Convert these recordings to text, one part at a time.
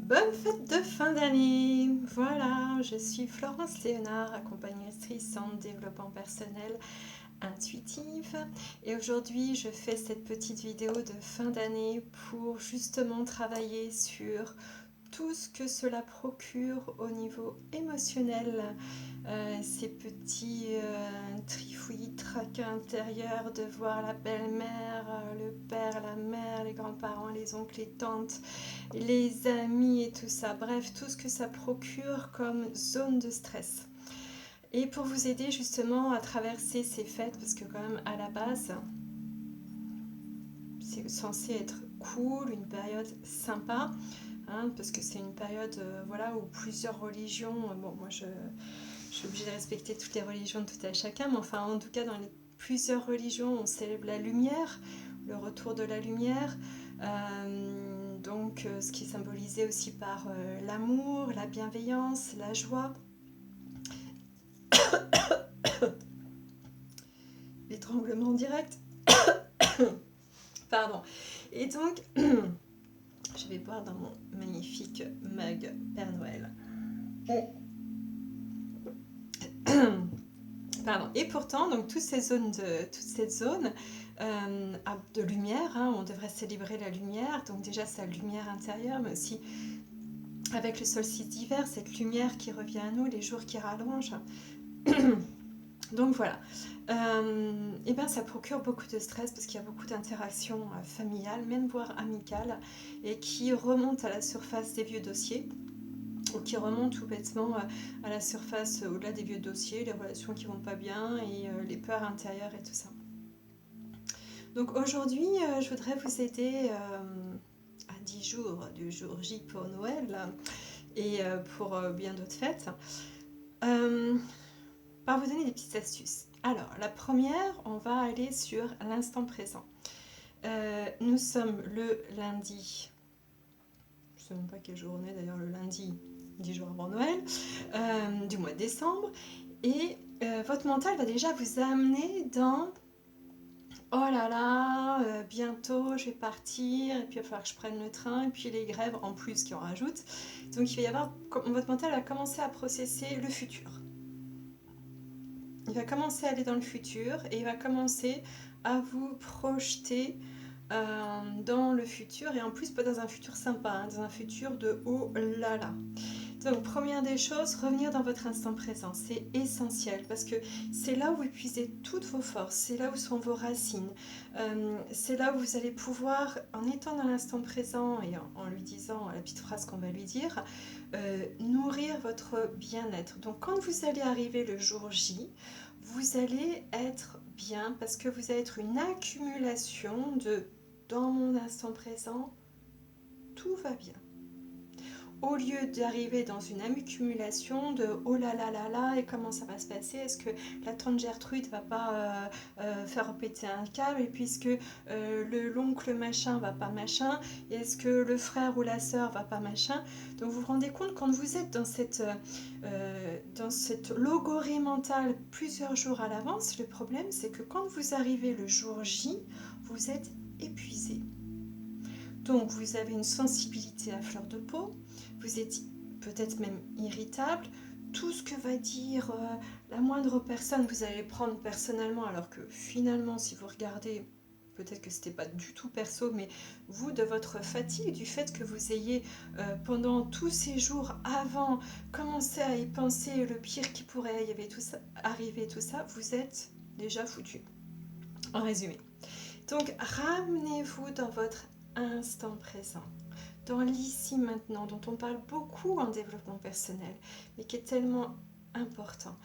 Bonne fête de fin d'année. Voilà, je suis Florence Léonard, accompagnatrice en développement personnel intuitif. Et aujourd'hui, je fais cette petite vidéo de fin d'année pour justement travailler sur tout ce que cela procure au niveau émotionnel, ces petits trifouillis, tracas intérieurs de voir la belle-mère, le père, la mère, les grands-parents, les oncles, les tantes, les amis et tout ça. Bref, tout ce que ça procure comme zone de stress. Et pour vous aider justement à traverser ces fêtes, parce que quand même à la base, c'est censé être cool, une période sympa, hein, parce que c'est une période voilà, où plusieurs religions, bon moi je suis obligée de respecter toutes les religions de tout à chacun, mais enfin en tout cas dans les plusieurs religions on célèbre la lumière, le retour de la lumière, donc ce qui est symbolisé aussi par l'amour, la bienveillance, la joie, l'étranglement direct, pardon. Et donc je vais boire dans mon magnifique mug Père Noël. Pardon. Et pourtant, donc toutes cette zone de lumière, hein, on devrait célébrer la lumière, donc déjà sa lumière intérieure, mais aussi avec le solstice d'hiver, cette lumière qui revient à nous, les jours qui rallongent. Donc voilà. Et ben ça procure beaucoup de stress parce qu'il y a beaucoup d'interactions familiales, même voire amicales, et qui remontent à la surface des vieux dossiers, ou qui remontent tout bêtement à la surface au-delà des vieux dossiers, les relations qui vont pas bien et les peurs intérieures et tout ça. Donc aujourd'hui, je voudrais vous aider à 10 jours du jour J pour Noël et pour bien d'autres fêtes, par vous donner des petites astuces. Alors, la première, on va aller sur l'instant présent. Nous sommes le lundi, je ne sais même pas quelle journée d'ailleurs, le lundi 10 jours avant Noël, du mois de décembre, et votre mental va déjà vous amener dans oh là là, bientôt je vais partir, et puis il va falloir que je prenne le train, et puis les grèves en plus qui en rajoutent. Donc il va y avoir, votre mental va commencer à processer le futur. Il va commencer à aller dans le futur, et il va commencer à vous projeter dans le futur, et en plus pas dans un futur sympa, hein, dans un futur de oh là là. Donc, première des choses, revenir dans votre instant présent, c'est essentiel parce que c'est là où vous puisez toutes vos forces, c'est là où sont vos racines, c'est là où vous allez pouvoir, en étant dans l'instant présent et en lui disant la petite phrase qu'on va lui dire, nourrir votre bien-être. Donc, quand vous allez arriver le jour J, vous allez être bien parce que vous allez être une accumulation de dans mon instant présent, tout va bien. Au lieu d'arriver dans une accumulation de oh là là là là et comment ça va se passer, est-ce que la tante Gertrude va pas faire péter un câble, et puisque l'oncle machin va pas machin, et est-ce que le frère ou la sœur va pas machin. Donc vous vous rendez compte, quand vous êtes dans cette logorée mentale plusieurs jours à l'avance, le problème c'est que quand vous arrivez le jour J, vous êtes épuisé. Donc vous avez une sensibilité à fleur de peau, vous êtes peut-être même irritable, tout ce que va dire la moindre personne, vous allez prendre personnellement, alors que finalement, si vous regardez, peut-être que c'était pas du tout perso, mais vous, de votre fatigue, du fait que vous ayez pendant tous ces jours avant commencé à y penser le pire qui pourrait y avoir tout ça, arriver, tout ça, vous êtes déjà foutu. En résumé. Donc, ramenez-vous dans votre instant présent, dans l'ici maintenant, dont on parle beaucoup en développement personnel, mais qui est tellement important.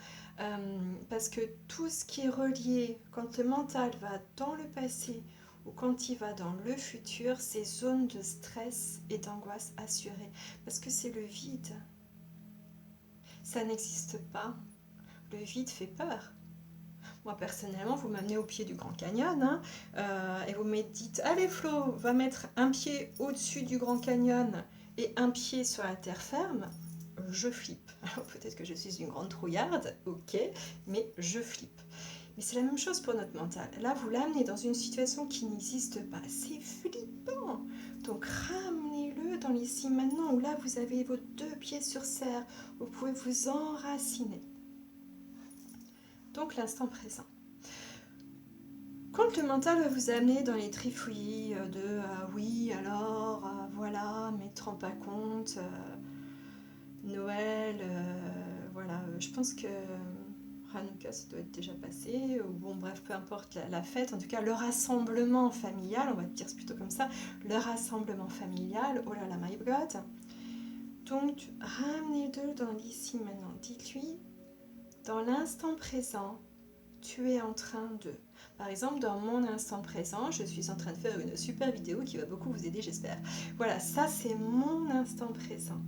Parce que tout ce qui est relié, quand le mental va dans le passé ou quand il va dans le futur, c'est zone de stress et d'angoisse assurée. Parce que c'est le vide. Ça n'existe pas. Le vide fait peur. Moi personnellement, vous m'amenez au pied du Grand Canyon, hein, et vous me dites allez Flo, va mettre un pied au-dessus du Grand Canyon et un pied sur la terre ferme, je flippe. Alors peut-être que je suis une grande trouillarde, ok, mais je flippe. Mais c'est la même chose pour notre mental. Là, vous l'amenez dans une situation qui n'existe pas. C'est flippant. Donc ramenez-le dans l'ici maintenant, où là vous avez vos 2 pieds sur terre, vous pouvez vous enraciner. Donc l'instant présent. Quand le mental va vous amener dans les trifouillis de oui, alors, voilà, mais te rends pas compte, Noël, voilà, je pense que Hanouka, ça doit être déjà passé, ou bon, bref, peu importe la fête, en tout cas, le rassemblement familial, on va dire plutôt comme ça, le rassemblement familial, oh là là, my God. Donc, ramenez-le dans l'ici maintenant. Dites-lui, dans l'instant présent, tu es en train de... Par exemple, dans mon instant présent, je suis en train de faire une super vidéo qui va beaucoup vous aider, j'espère. Voilà, ça c'est mon instant présent.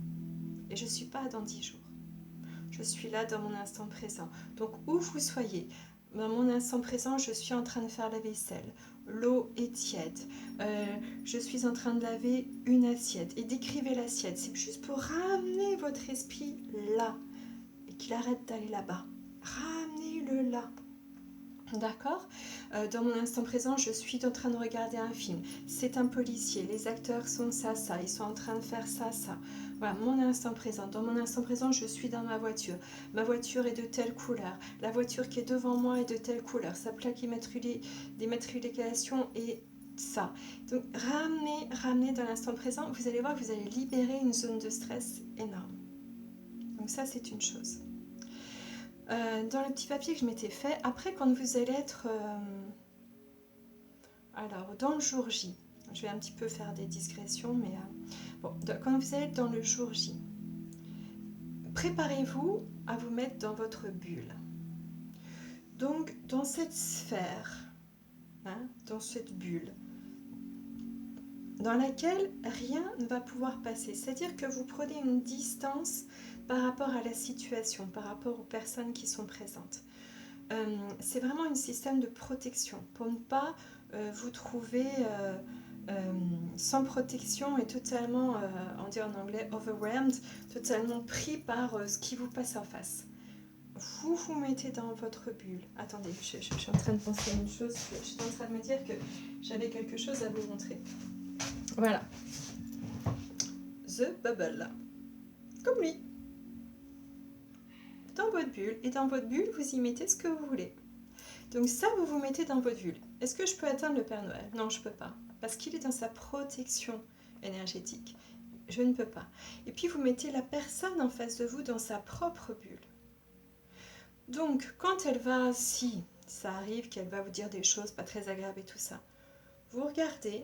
Et je ne suis pas dans 10 jours. Je suis là dans mon instant présent. Donc, où vous soyez, dans mon instant présent, je suis en train de faire la vaisselle. L'eau est tiède. Je suis en train de laver une assiette. Et décrivez l'assiette. C'est juste pour ramener votre esprit là. Et qu'il arrête d'aller là-bas. Ramenez-le là. D'accord. Dans mon instant présent, je suis en train de regarder un film. C'est un policier. Les acteurs sont ça. Ils sont en train de faire ça. Voilà, mon instant présent. Dans mon instant présent, je suis dans ma voiture. Ma voiture est de telle couleur. La voiture qui est devant moi est de telle couleur. Sa plaque d'immatriculation est ça. Donc, ramenez dans l'instant présent. Vous allez voir que vous allez libérer une zone de stress énorme. Donc ça, c'est une chose. Dans le petit papier que je m'étais fait, après quand vous allez être alors dans le jour J, je vais un petit peu faire des digressions, mais bon, quand vous allez être dans le jour J, préparez-vous à vous mettre dans votre bulle. Donc dans cette sphère, dans cette bulle, dans laquelle rien ne va pouvoir passer, c'est-à-dire que vous prenez une distance par rapport à la situation, par rapport aux personnes qui sont présentes. C'est vraiment un système de protection pour ne pas vous trouver sans protection et totalement, on dit en anglais overwhelmed, totalement pris par ce qui vous passe en face. Vous vous mettez dans votre bulle. Attendez, je suis en train de penser à une chose, je suis en train de me dire que j'avais quelque chose à vous montrer. Voilà. The Bubble. Comme lui. Dans votre bulle. Et dans votre bulle, vous y mettez ce que vous voulez. Donc ça, vous vous mettez dans votre bulle. Est-ce que je peux atteindre le Père Noël? Non, je ne peux pas. Parce qu'il est dans sa protection énergétique. Je ne peux pas. Et puis, vous mettez la personne en face de vous dans sa propre bulle. Donc, quand elle va, si ça arrive qu'elle va vous dire des choses pas très agréables et tout ça, vous regardez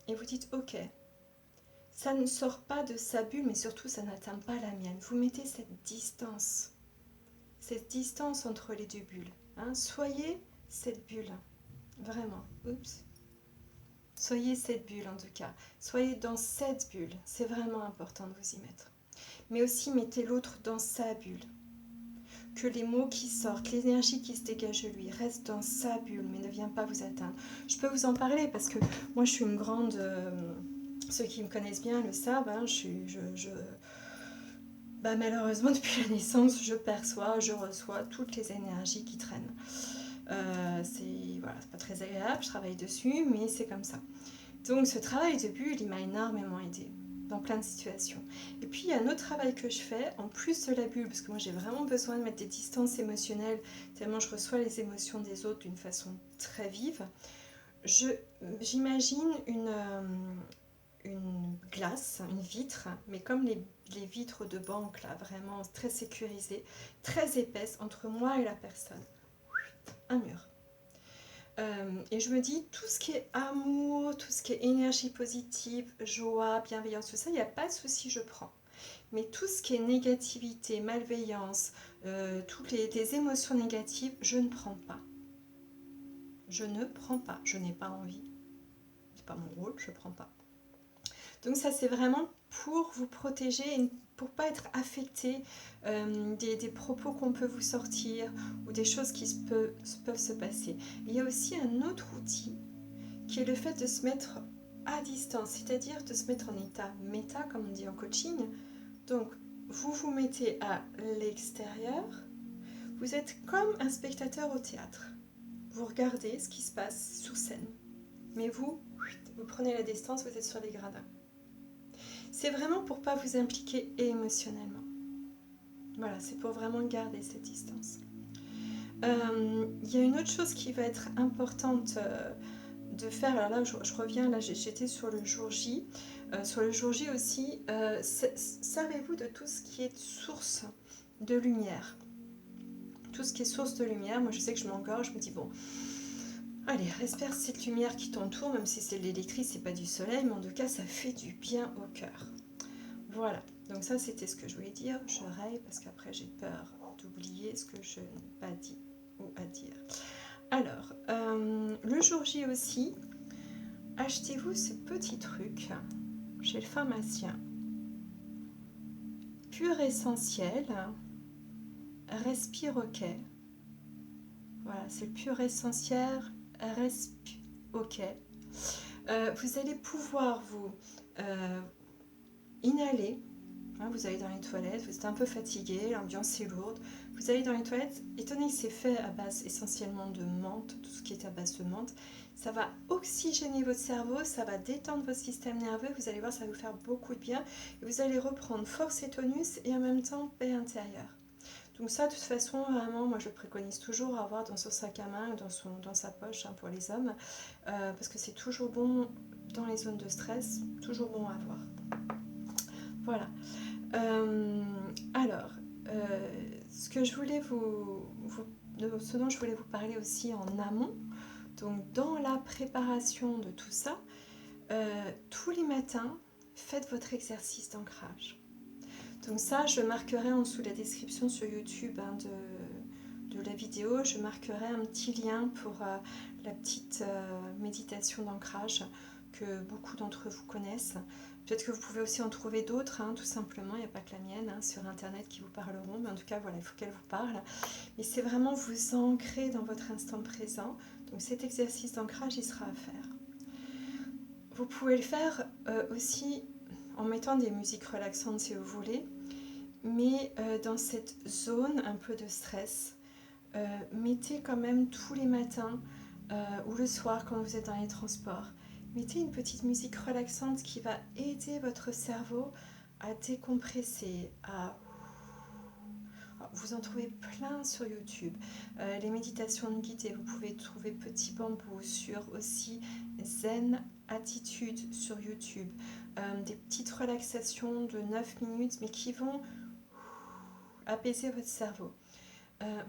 et vous dites, ok, ça ne sort pas de sa bulle, mais surtout, ça n'atteint pas la mienne. Vous mettez cette distance entre les deux bulles. Soyez cette bulle, vraiment. Oups. Soyez cette bulle en tout cas. Soyez dans cette bulle. C'est vraiment important de vous y mettre. Mais aussi mettez l'autre dans sa bulle. Que les mots qui sortent, l'énergie qui se dégage de lui reste dans sa bulle, mais ne vient pas vous atteindre. Je peux vous en parler parce que moi je suis une grande... ceux qui me connaissent bien le savent, malheureusement depuis la naissance, je perçois, je reçois toutes les énergies qui traînent. C'est pas très agréable, je travaille dessus, mais c'est comme ça. Donc ce travail de bulle, il m'a énormément aidé dans plein de situations. Et puis il y a un autre travail que je fais, en plus de la bulle, parce que moi j'ai vraiment besoin de mettre des distances émotionnelles, tellement je reçois les émotions des autres d'une façon très vive. J'imagine une glace, une vitre, mais comme les vitres de banque, là, vraiment très sécurisées, très épaisse entre moi et la personne. Un mur. Et je me dis, tout ce qui est amour, tout ce qui est énergie positive, joie, bienveillance, tout ça, il n'y a pas de souci, je prends. Mais tout ce qui est négativité, malveillance, toutes les émotions négatives, je ne prends pas. Je ne prends pas, je n'ai pas envie. C'est pas mon rôle, je ne prends pas. Donc ça, c'est vraiment pour vous protéger et pour ne pas être affecté des propos qu'on peut vous sortir ou des choses qui peuvent se passer. Il y a aussi un autre outil qui est le fait de se mettre à distance, c'est-à-dire de se mettre en état méta, comme on dit en coaching. Donc, vous vous mettez à l'extérieur, vous êtes comme un spectateur au théâtre. Vous regardez ce qui se passe sur scène, mais vous prenez la distance, vous êtes sur les gradins. C'est vraiment pour pas vous impliquer émotionnellement. Voilà, c'est pour vraiment garder cette distance. Y a une autre chose qui va être importante de faire. Alors là, je reviens, là j'étais sur le jour J. Sur le jour J aussi, servez-vous de tout ce qui est source de lumière. Tout ce qui est source de lumière, moi je sais que je m'engorge, je me dis bon, allez, respire cette lumière qui t'entoure, même si c'est de l'électrique, c'est pas du soleil, mais en tout cas ça fait du bien au cœur. Voilà, donc ça c'était ce que je voulais dire. Je raye parce qu'après j'ai peur d'oublier ce que je n'ai pas dit ou à dire. Alors, le jour J aussi, achetez-vous ce petit truc chez le pharmacien. Pur essentiel, respire ok. Voilà, c'est le pur essentiel, respire ok. Vous allez pouvoir vous inhaler. Hein, vous allez dans les toilettes, vous êtes un peu fatigué, l'ambiance est lourde. Vous allez dans les toilettes, étant donné que c'est fait à base essentiellement de menthe, tout ce qui est à base de menthe, ça va oxygéner votre cerveau, ça va détendre votre système nerveux, vous allez voir, ça va vous faire beaucoup de bien. Et vous allez reprendre force et tonus et en même temps paix intérieure. Donc ça, de toute façon, vraiment, moi je préconise toujours à avoir dans son sac à main ou dans sa poche hein, pour les hommes, parce que c'est toujours bon dans les zones de stress, toujours bon à avoir. Voilà. Alors, ce dont je voulais vous parler aussi en amont, donc dans la préparation de tout ça, tous les matins, faites votre exercice d'ancrage. Donc ça, je marquerai en dessous de la description sur YouTube hein, de la vidéo, je marquerai un petit lien pour la petite méditation d'ancrage que beaucoup d'entre vous connaissent. Peut-être que vous pouvez aussi en trouver d'autres, hein, tout simplement, il n'y a pas que la mienne hein, sur Internet qui vous parleront, mais en tout cas, voilà, il faut qu'elle vous parle. Et c'est vraiment vous ancrer dans votre instant présent. Donc cet exercice d'ancrage, il sera à faire. Vous pouvez le faire aussi en mettant des musiques relaxantes si vous voulez, mais dans cette zone un peu de stress, mettez quand même tous les matins ou le soir quand vous êtes dans les transports, mettez une petite musique relaxante qui va aider votre cerveau à décompresser, vous en trouvez plein sur YouTube. Les méditations guidées, vous pouvez trouver Petit Bambou sur aussi Zen Attitude sur YouTube. Des petites relaxations de 9 minutes mais qui vont apaiser votre cerveau.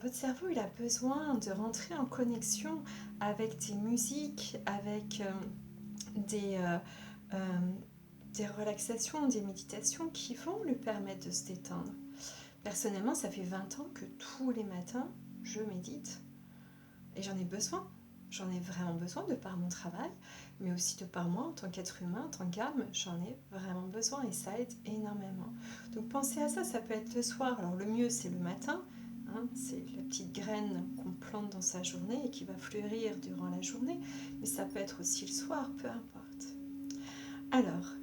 Votre cerveau, il a besoin de rentrer en connexion avec des musiques, avec des relaxations, des méditations qui vont lui permettre de se détendre. Personnellement, ça fait 20 ans que tous les matins, je médite. Et j'en ai besoin. J'en ai vraiment besoin de par mon travail, mais aussi de par moi en tant qu'être humain, en tant qu'âme. J'en ai vraiment besoin et ça aide énormément. Donc pensez à ça, ça peut être le soir. Alors le mieux, c'est le matin. Hein, c'est la petite graine qu'on plante dans sa journée et qui va fleurir durant la journée. Mais ça peut être aussi le soir, peu importe. Alors...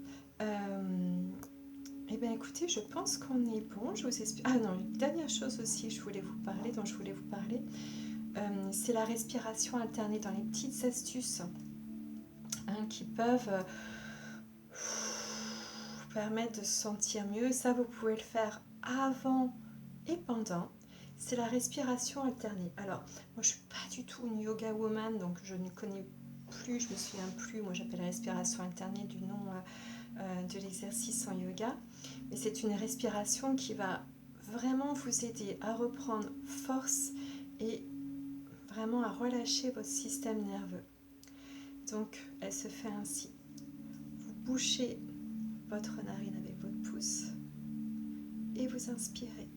Eh bien écoutez, je pense qu'on est bon. Je vous explique. Ah non, une dernière chose aussi dont je voulais vous parler, c'est la respiration alternée dans les petites astuces hein, qui peuvent vous permettre de se sentir mieux. Ça, vous pouvez le faire avant et pendant. C'est la respiration alternée. Alors, moi je ne suis pas du tout une yoga woman, donc je ne connais plus, je ne me souviens plus. Moi j'appelle la respiration alternée du nom de l'exercice en yoga. Mais c'est une respiration qui va vraiment vous aider à reprendre force et vraiment à relâcher votre système nerveux. Donc, elle se fait ainsi. Vous bouchez votre narine avec votre pouce et vous inspirez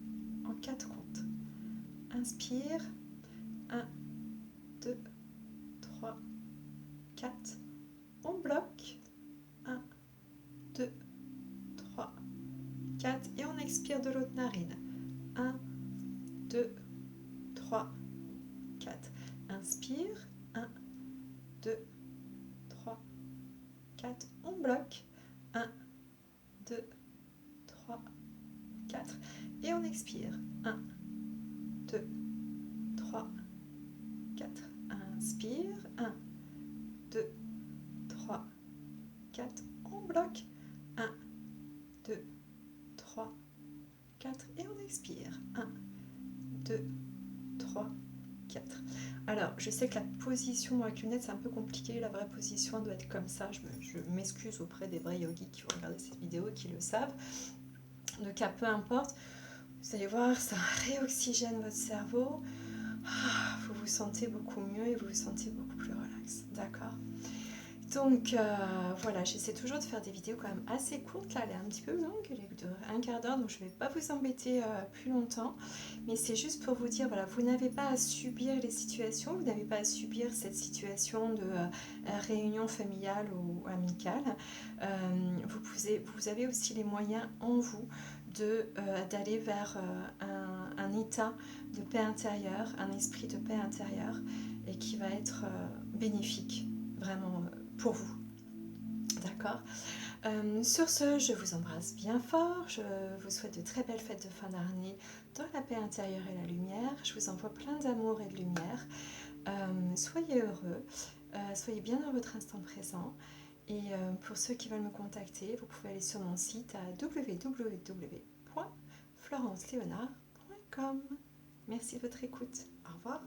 en 4 comptes. Inspire, 1, 2, 3, 4. On bloque, 1, 2, 3, 4 et on expire de l'autre narine. 1, 2, 3, 4. Inspire, 1, 2, 3, 4. On bloque. 1, 2, 3, 4. Et on expire. 1, 2, 3, 4. Inspire. 1, 2, 3, 4. On bloque. 1, 2, 3, 4 et on expire. 1, 2, 3, 4. Alors, je sais que la position avec lunettes, c'est un peu compliqué. La vraie position doit être comme ça. Je m'excuse auprès des vrais yogis qui vont regarder cette vidéo et qui le savent. Donc, peu importe. Vous allez voir, ça réoxygène votre cerveau. Vous vous sentez beaucoup mieux et vous vous sentez beaucoup plus relax. D'accord ? Donc voilà, j'essaie toujours de faire des vidéos quand même assez courtes. Là, elle est un petit peu longue, elle est de un quart d'heure, donc je ne vais pas vous embêter plus longtemps. Mais c'est juste pour vous dire, voilà, vous n'avez pas à subir les situations, vous n'avez pas à subir cette situation de réunion familiale ou amicale. Vous avez aussi les moyens en vous d'aller vers un état de paix intérieure, un esprit de paix intérieure, et qui va être bénéfique, vraiment pour vous. D'accord. Sur ce, je vous embrasse bien fort. Je vous souhaite de très belles fêtes de fin d'année dans la paix intérieure et la lumière. Je vous envoie plein d'amour et de lumière. Soyez heureux. Soyez bien dans votre instant présent. Et pour ceux qui veulent me contacter, vous pouvez aller sur mon site à www.florenceleonard.com. Merci de votre écoute. Au revoir.